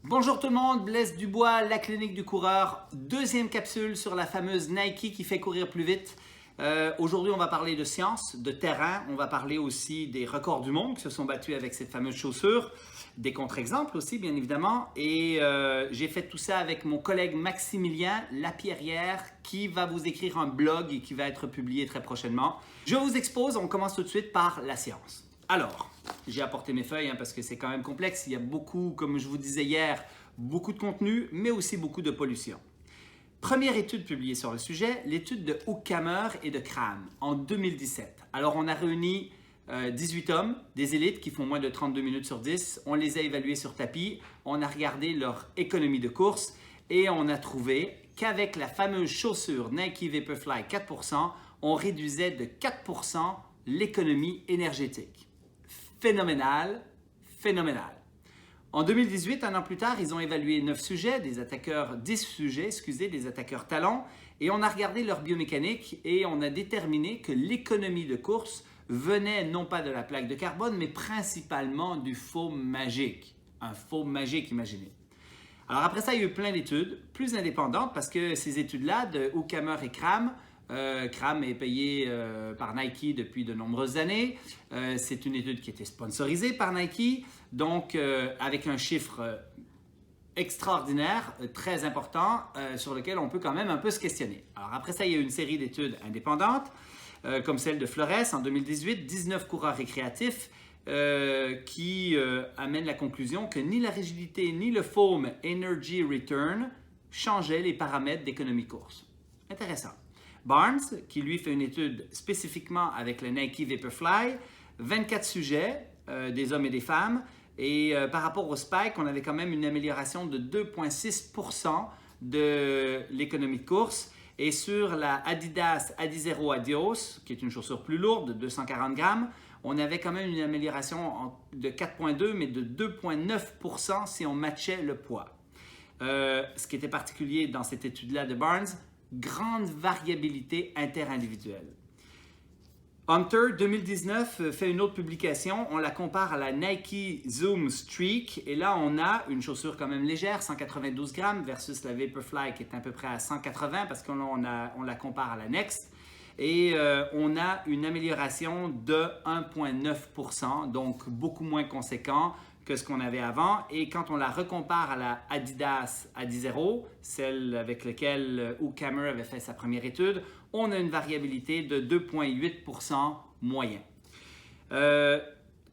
Bonjour tout le monde, Blaise Dubois, la clinique du coureur. Deuxième capsule sur la fameuse Nike qui fait courir plus vite. Aujourd'hui, on va parler de science, de terrain. On va parler aussi des records du monde qui se sont battus avec cette fameuse chaussure. Des contre-exemples aussi, bien évidemment. Et j'ai fait tout ça avec mon collègue Maximilien Lapierrière qui va vous écrire un blog et qui va être publié très prochainement. Je vous expose, on commence tout de suite par la science. Alors, j'ai apporté mes feuilles parce que c'est quand même complexe. Il y a beaucoup, comme je vous disais hier, beaucoup de contenu, mais aussi beaucoup de pollution. Première étude publiée sur le sujet, l'étude de Huckhammer et de Cram en 2017. Alors, on a réuni 18 hommes, des élites qui font moins de 32 minutes sur 10. On les a évalués sur tapis, on a regardé leur économie de course et on a trouvé qu'avec la fameuse chaussure Nike Vaporfly 4%, on réduisait de 4% l'économie énergétique. Phénoménal, phénoménal. En 2018, un an plus tard, ils ont évalué 9 sujets, 10 sujets, des attaqueurs talents, et on a regardé leur biomécanique et on a déterminé que l'économie de course venait non pas de la plaque de carbone, mais principalement du foam magique. Un foam magique, imaginez. Alors après ça, il y a eu plein d'études, plus indépendantes, parce que ces études-là, de Huckhammer et Cram, Cram est payé par Nike depuis de nombreuses années. C'est une étude qui était sponsorisée par Nike, donc avec un chiffre extraordinaire, très important, sur lequel on peut quand même un peu se questionner. Alors après ça, il y a eu une série d'études indépendantes, comme celle de Flores en 2018, 19 coureurs récréatifs qui amènent la conclusion que ni la rigidité ni le foam Energy Return changeaient les paramètres d'économie course. Intéressant. Barnes, qui lui fait une étude spécifiquement avec le Nike Vaporfly, 24 sujets, des hommes et des femmes, et par rapport au Spike, on avait quand même une amélioration de 2,6% de l'économie de course. Et sur la Adidas Adizero Adios, qui est une chaussure plus lourde, de 240 grammes, on avait quand même une amélioration de 4,2, mais de 2,9% si on matchait le poids. Ce qui était particulier dans cette étude-là de Barnes, grande variabilité interindividuelle. Hunter 2019 fait une autre publication, on la compare à la Nike Zoom Streak et là on a une chaussure quand même légère, 192 grammes versus la Vaporfly qui est à peu près à 180 parce qu'on la compare à la Next et on a une amélioration de 1,9%, donc beaucoup moins conséquent que ce qu'on avait avant. Et quand on la recompare à la Adidas Adizero, celle avec laquelle Huckhammer avait fait sa première étude, on a une variabilité de 2,8% moyen.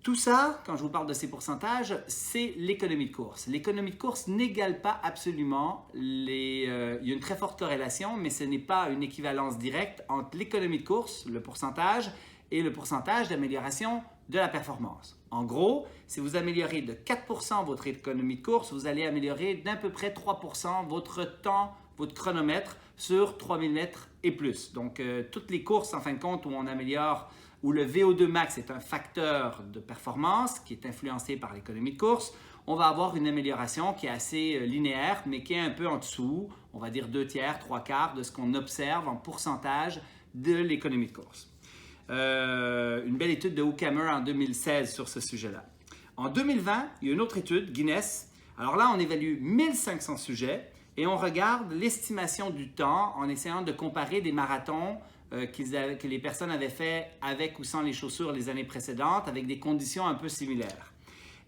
Tout ça, quand je vous parle de ces pourcentages, c'est l'économie de course. L'économie de course n'égale pas absolument il y a une très forte corrélation, mais ce n'est pas une équivalence directe entre l'économie de course, le pourcentage, et le pourcentage d'amélioration de la performance. En gros, si vous améliorez de 4% votre économie de course, vous allez améliorer d'à peu près 3% votre temps, votre chronomètre sur 3000 mètres et plus. Donc, toutes les courses, en fin de compte, où on améliore, où le VO2 max est un facteur de performance qui est influencé par l'économie de course, on va avoir une amélioration qui est assez linéaire, mais qui est un peu en dessous, on va dire 2/3, 3/4 de ce qu'on observe en pourcentage de l'économie de course. Une belle étude de Huckhammer en 2016 sur ce sujet-là. En 2020, il y a une autre étude, Guinness. Alors là, on évalue 1500 sujets et on regarde l'estimation du temps en essayant de comparer des marathons que les personnes avaient fait avec ou sans les chaussures les années précédentes avec des conditions un peu similaires.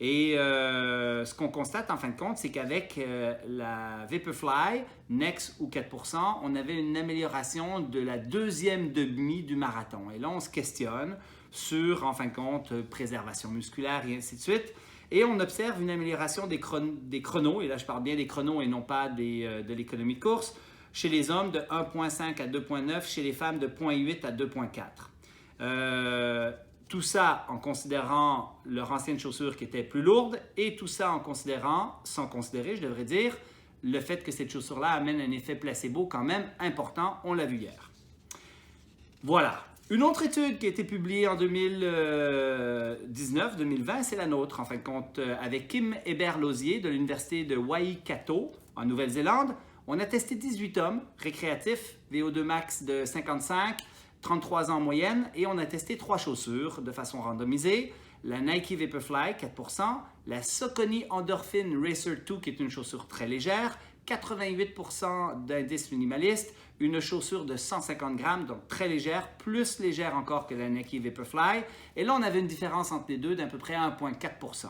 Et ce qu'on constate en fin de compte, c'est qu'avec la Vaporfly, Next ou 4%, on avait une amélioration de la deuxième demi du marathon. Et là, on se questionne sur, en fin de compte, préservation musculaire et ainsi de suite. Et on observe une amélioration des chronos, et là je parle bien des chronos et non pas de l'économie de course, chez les hommes de 1,5 à 2,9, chez les femmes de 0,8 à 2,4. Tout ça en considérant leur ancienne chaussure qui était plus lourde et tout ça en considérant, sans considérer, je devrais dire, le fait que cette chaussure-là amène un effet placebo quand même important, on l'a vu hier. Voilà. Une autre étude qui a été publiée en 2019-2020, c'est la nôtre, en fin de compte, avec Kim Hébert-Lausier de l'Université de Waikato, en Nouvelle-Zélande. On a testé 18 hommes récréatifs, VO2 max de 55, 33 ans en moyenne, et on a testé 3 chaussures de façon randomisée. la Nike Vaporfly, 4%, la Saucony Endorphin Racer 2, qui est une chaussure très légère, 88% d'indice minimaliste, une chaussure de 150 grammes, donc très légère, plus légère encore que la Nike Vaporfly. Et là, on avait une différence entre les deux d'à peu près 1,4%.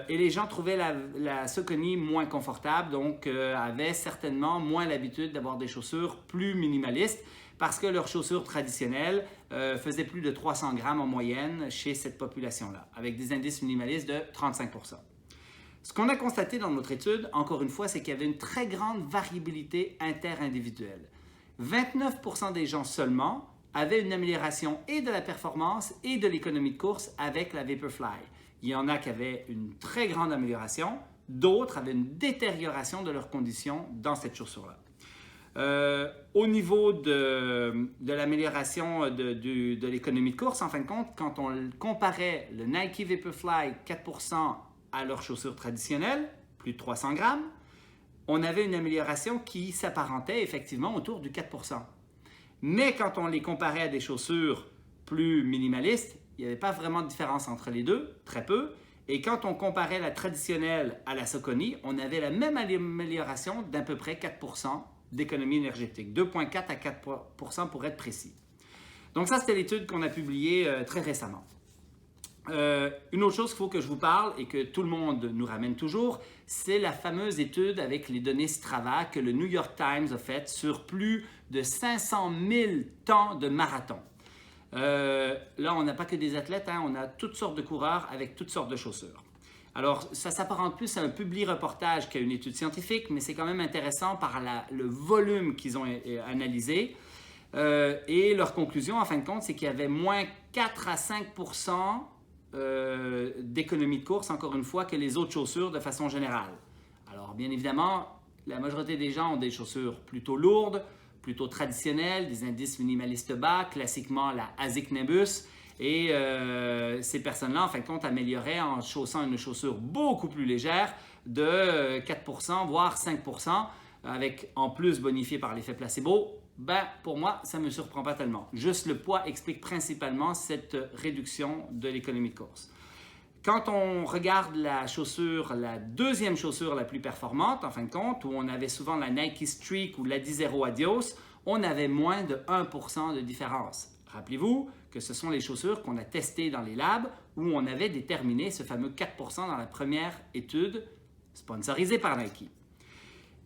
Et les gens trouvaient la Saucony moins confortable, donc avaient certainement moins l'habitude d'avoir des chaussures plus minimalistes parce que leurs chaussures traditionnelles faisaient plus de 300 grammes en moyenne chez cette population-là, avec des indices minimalistes de 35%. Ce qu'on a constaté dans notre étude, encore une fois, c'est qu'il y avait une très grande variabilité interindividuelle. 29% des gens seulement avaient une amélioration et de la performance et de l'économie de course avec la Vaporfly. Il y en a qui avaient une très grande amélioration, d'autres avaient une détérioration de leurs conditions dans cette chaussure-là. Au niveau de l'amélioration de l'économie de course, en fin de compte, quand on comparait le Nike Vaporfly 4% à leurs chaussures traditionnelles, plus de 300 grammes, on avait une amélioration qui s'apparentait effectivement autour du 4%. Mais quand on les comparait à des chaussures plus minimalistes, il n'y avait pas vraiment de différence entre les deux, très peu. Et quand on comparait la traditionnelle à la Saucony, on avait la même amélioration d'à peu près 4% d'économie énergétique, 2,4 à 4% pour être précis. Donc ça, c'était l'étude qu'on a publiée très récemment. Une autre chose qu'il faut que je vous parle et que tout le monde nous ramène toujours, c'est la fameuse étude avec les données Strava que le New York Times a faite sur plus de 500 000 temps de marathon. Là, on n'a pas que des athlètes, hein, on a toutes sortes de coureurs avec toutes sortes de chaussures. Alors, ça s'apparente plus à un publi-reportage qu'à une étude scientifique, mais c'est quand même intéressant par le volume qu'ils ont analysé. Et leur conclusion, en fin de compte, c'est qu'il y avait moins 4 à 5% d'économie de course, encore une fois, que les autres chaussures de façon générale. Alors, bien évidemment, la majorité des gens ont des chaussures plutôt lourdes, plutôt traditionnelles, des indices minimalistes bas, classiquement la ASICS Nimbus. Et ces personnes-là, en fin de compte, amélioraient en chaussant une chaussure beaucoup plus légère de 4%, voire 5%, avec en plus bonifié par l'effet placebo. Ben, pour moi, ça ne me surprend pas tellement. Juste le poids explique principalement cette réduction de l'économie de course. Quand on regarde la chaussure, la deuxième chaussure la plus performante, en fin de compte, où on avait souvent la Nike Streak ou l'Adizero Adios, on avait moins de 1% de différence. Rappelez-vous que ce sont les chaussures qu'on a testées dans les labs où on avait déterminé ce fameux 4% dans la première étude sponsorisée par Nike.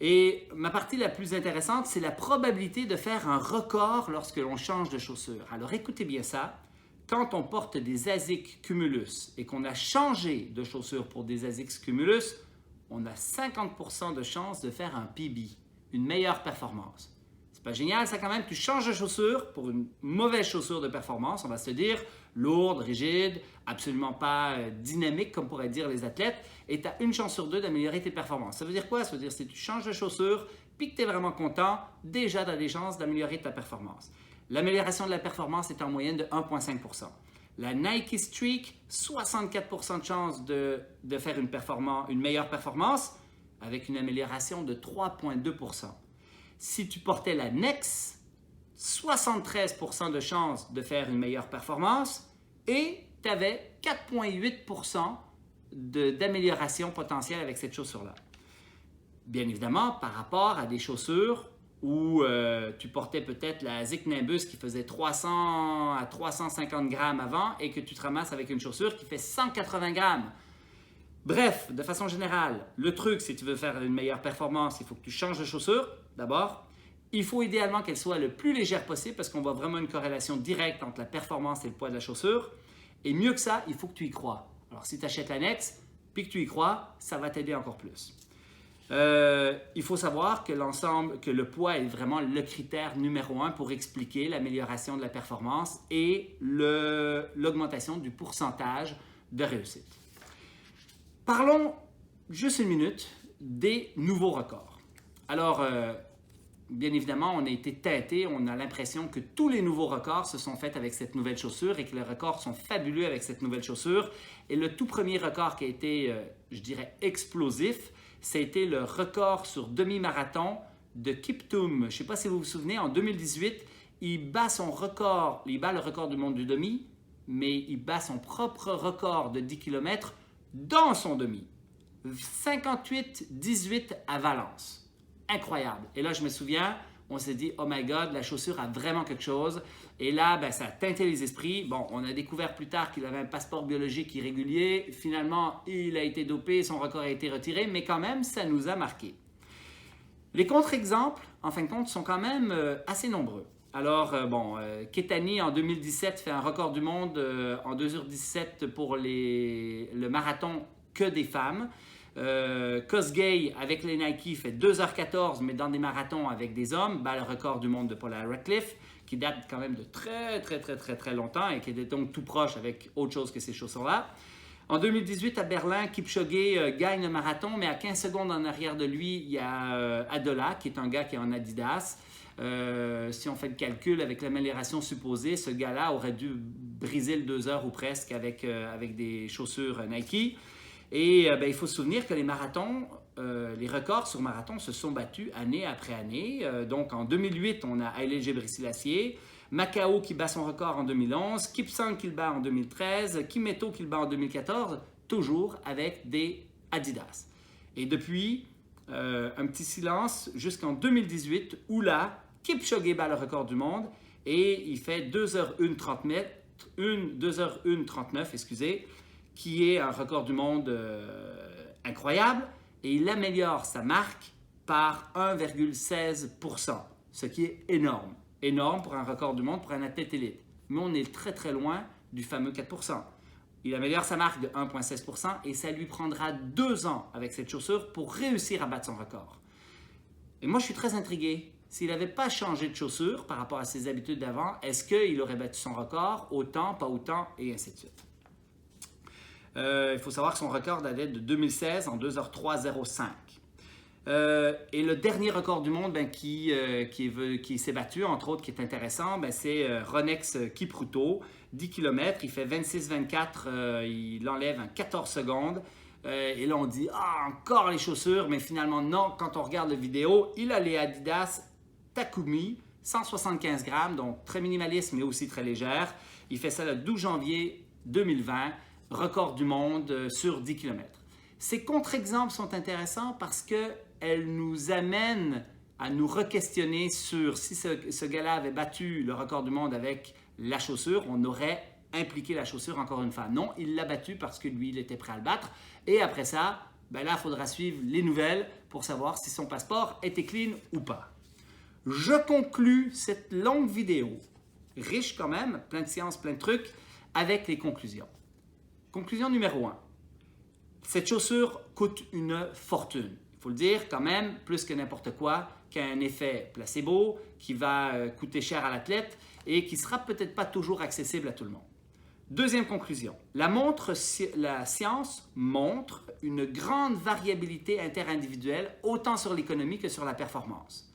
Et ma partie la plus intéressante, c'est la probabilité de faire un record lorsque l'on change de chaussure. Alors écoutez bien ça, quand on porte des ASICS Cumulus et qu'on a changé de chaussure pour des ASICS Cumulus, on a 50% de chance de faire un PB, une meilleure performance. C'est pas génial ça quand même, tu changes de chaussure pour une mauvaise chaussure de performance, on va se dire lourde, rigide, absolument pas dynamique comme pourraient dire les athlètes, et tu as une chance sur deux d'améliorer tes performances. Ça veut dire quoi? Ça veut dire que si tu changes de chaussure puis que tu es vraiment content, déjà tu as des chances d'améliorer ta performance. L'amélioration de la performance est en moyenne de 1,5%. La Nike Streak, 64% de chance de faire une meilleure performance avec une amélioration de 3,2%. Si tu portais la Next, 73% de chance de faire une meilleure performance et tu avais 4,8% d'amélioration potentielle avec cette chaussure-là. Bien évidemment, par rapport à des chaussures où tu portais peut-être la ASICS Nimbus qui faisait 300 à 350 grammes avant et que tu te ramasses avec une chaussure qui fait 180 grammes. Bref, de façon générale, le truc, si tu veux faire une meilleure performance, il faut que tu changes de chaussure, d'abord. Il faut idéalement qu'elle soit le plus légère possible parce qu'on voit vraiment une corrélation directe entre la performance et le poids de la chaussure. Et mieux que ça, il faut que tu y crois. Alors, si tu achètes l'annexe, puis que tu y crois, ça va t'aider encore plus. Il faut savoir que le poids est vraiment le critère numéro 1 pour expliquer l'amélioration de la performance et l'augmentation du pourcentage de réussite. Parlons juste une minute des nouveaux records. Alors, bien évidemment, on a été teinté, on a l'impression que tous les nouveaux records se sont faits avec cette nouvelle chaussure et que les records sont fabuleux avec cette nouvelle chaussure. Et le tout premier record qui a été, je dirais, explosif, c'était le record sur demi-marathon de Kiptoum. Je ne sais pas si vous vous souvenez, en 2018, il bat le record du monde du demi mais il bat son propre record de 10 km dans son demi. 58-18 à Valence. Incroyable. Et là, je me souviens, on s'est dit, oh my God, la chaussure a vraiment quelque chose. Et là, ben, ça a teinté les esprits. Bon, on a découvert plus tard qu'il avait un passeport biologique irrégulier. Finalement, il a été dopé, son record a été retiré, mais quand même, ça nous a marqué. Les contre-exemples, en fin de compte, sont quand même assez nombreux. Alors, Keitany, en 2017, fait un record du monde en 2h17 pour le marathon que des femmes. Kosgei, avec les Nike, fait 2h14, mais dans des marathons avec des hommes, bat le record du monde de Paula Radcliffe, qui date quand même de très longtemps et qui était donc tout proche avec autre chose que ces chaussures-là. En 2018, à Berlin, Kipchoge gagne le marathon, mais à 15 secondes en arrière de lui, il y a Adola, qui est un gars qui est en Adidas. Si on fait le calcul avec l'amélioration supposée, ce gars-là aurait dû briser le 2 heures ou presque avec des chaussures Nike. Et il faut se souvenir que les marathons, les records sur marathon se sont battus année après année. Donc en 2008, on a Haile Gebrselassie, Macao qui bat son record en 2011, Kipsang qui le bat en 2013, Kimetto qui le bat en 2014, toujours avec des Adidas. Et depuis, un petit silence jusqu'en 2018 où là, Kipchoge bat le record du monde et il fait 2h01.39, excusez, qui est un record du monde incroyable, et il améliore sa marque par 1,16%, ce qui est énorme. Énorme pour un record du monde, pour un athlète élite. Mais on est très loin du fameux 4%. Il améliore sa marque de 1,16% et ça lui prendra 2 ans avec cette chaussure pour réussir à battre son record. Et moi, je suis très intrigué. S'il n'avait pas changé de chaussure par rapport à ses habitudes d'avant, est-ce qu'il aurait battu son record? Autant, pas autant, et ainsi de suite. Il faut savoir que son record datait de 2016 en 2h03.05. Et le dernier record du monde qui s'est battu, entre autres, qui est intéressant, c'est Ronex Kipruto, 10 km, il fait 26-24, il enlève en 14 secondes. Et là, on dit, encore les chaussures, mais finalement, non, quand on regarde la vidéo, il a les Adidas Takumi, 175 grammes, donc très minimaliste, mais aussi très légère. Il fait ça le 12 janvier 2020, record du monde sur 10 km. Ces contre-exemples sont intéressants parce qu'elles nous amènent à nous re-questionner sur si ce gars-là avait battu le record du monde avec la chaussure, on aurait impliqué la chaussure encore une fois. Non, il l'a battu parce que lui, il était prêt à le battre. Et après ça, là, il faudra suivre les nouvelles pour savoir si son passeport était clean ou pas. Je conclus cette longue vidéo, riche quand même, plein de sciences, plein de trucs, avec les conclusions. Conclusion numéro 1. Cette chaussure coûte une fortune. Il faut le dire quand même, plus que n'importe quoi, qui a un effet placebo, qui va coûter cher à l'athlète et qui ne sera peut-être pas toujours accessible à tout le monde. Deuxième conclusion. La science montre une grande variabilité interindividuelle, autant sur l'économie que sur la performance.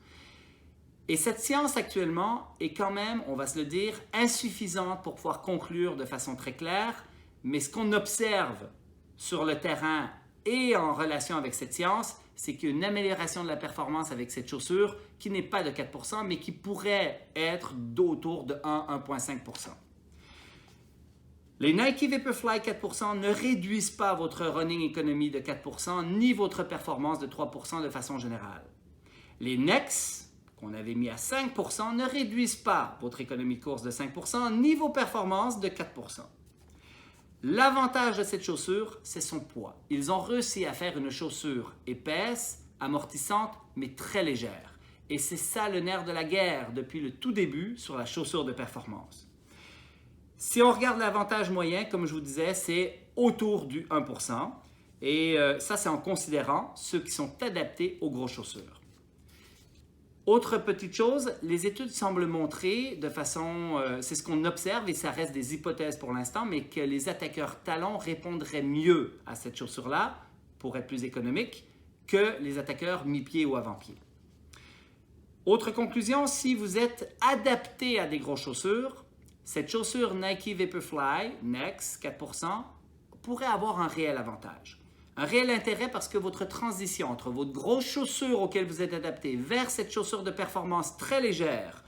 Et cette science actuellement est quand même, on va se le dire, insuffisante pour pouvoir conclure de façon très claire. Mais ce qu'on observe sur le terrain et en relation avec cette science, c'est qu'il y a une amélioration de la performance avec cette chaussure qui n'est pas de 4%, mais qui pourrait être d'autour de 1,5%. Les Nike Vaporfly 4% ne réduisent pas votre running economy de 4%, ni votre performance de 3% de façon générale. Les Nex, qu'on avait mis à 5%, ne réduisent pas votre économie de course de 5%, ni vos performances de 4%. L'avantage de cette chaussure, c'est son poids. Ils ont réussi à faire une chaussure épaisse, amortissante, mais très légère. Et c'est ça le nerf de la guerre depuis le tout début sur la chaussure de performance. Si on regarde l'avantage moyen, comme je vous disais, c'est autour du 1%. Et ça, c'est en considérant ceux qui sont adaptés aux grosses chaussures. Autre petite chose, les études semblent montrer de façon, c'est ce qu'on observe et ça reste des hypothèses pour l'instant, mais que les attaqueurs talons répondraient mieux à cette chaussure-là, pour être plus économique, que les attaqueurs mi-pied ou avant-pied. Autre conclusion, si vous êtes adapté à des grosses chaussures, cette chaussure Nike Vaporfly, Next 4%, pourrait avoir un réel avantage. Un réel intérêt parce que votre transition entre votre grosse chaussure auquel vous êtes adapté vers cette chaussure de performance très légère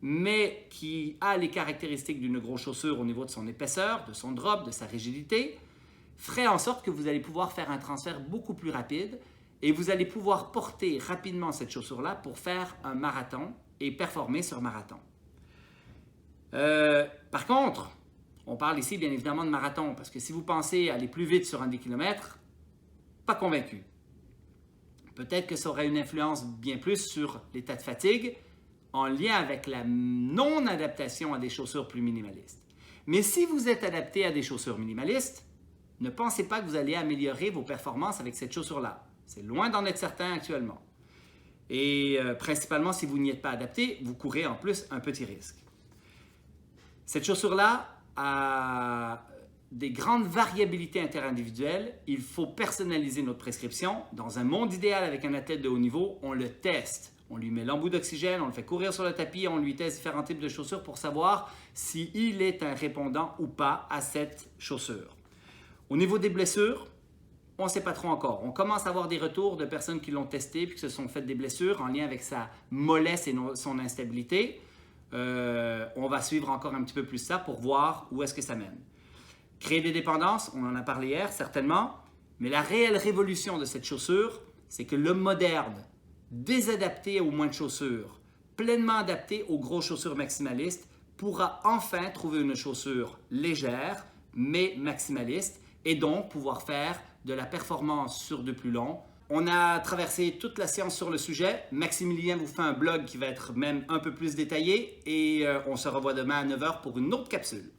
mais qui a les caractéristiques d'une grosse chaussure au niveau de son épaisseur, de son drop, de sa rigidité, ferait en sorte que vous allez pouvoir faire un transfert beaucoup plus rapide et vous allez pouvoir porter rapidement cette chaussure-là pour faire un marathon et performer sur marathon. Par contre, on parle ici bien évidemment de marathon parce que si vous pensez aller plus vite sur un 10 km, pas convaincu. Peut-être que ça aurait une influence bien plus sur l'état de fatigue en lien avec la non-adaptation à des chaussures plus minimalistes. Mais si vous êtes adapté à des chaussures minimalistes, ne pensez pas que vous allez améliorer vos performances avec cette chaussure-là. C'est loin d'en être certain actuellement. Et principalement, si vous n'y êtes pas adapté, vous courez en plus un petit risque. Cette chaussure-là a des grandes variabilités interindividuelles. Il faut personnaliser notre prescription. Dans un monde idéal avec un athlète de haut niveau, on le teste. On lui met l'embout d'oxygène, on le fait courir sur le tapis, on lui teste différents types de chaussures pour savoir s'il est un répondant ou pas à cette chaussure. Au niveau des blessures, on ne sait pas trop encore. On commence à avoir des retours de personnes qui l'ont testé et qui se sont fait des blessures en lien avec sa mollesse et son instabilité. On va suivre encore un petit peu plus ça pour voir où est-ce que ça mène. Créer des dépendances, on en a parlé hier certainement, mais la réelle révolution de cette chaussure, c'est que l'homme moderne, désadapté aux moins de chaussures, pleinement adapté aux grosses chaussures maximalistes, pourra enfin trouver une chaussure légère, mais maximaliste, et donc pouvoir faire de la performance sur de plus long. On a traversé toute la séance sur le sujet. Maximilien vous fait un blog qui va être même un peu plus détaillé et on se revoit demain à 9 h pour une autre capsule.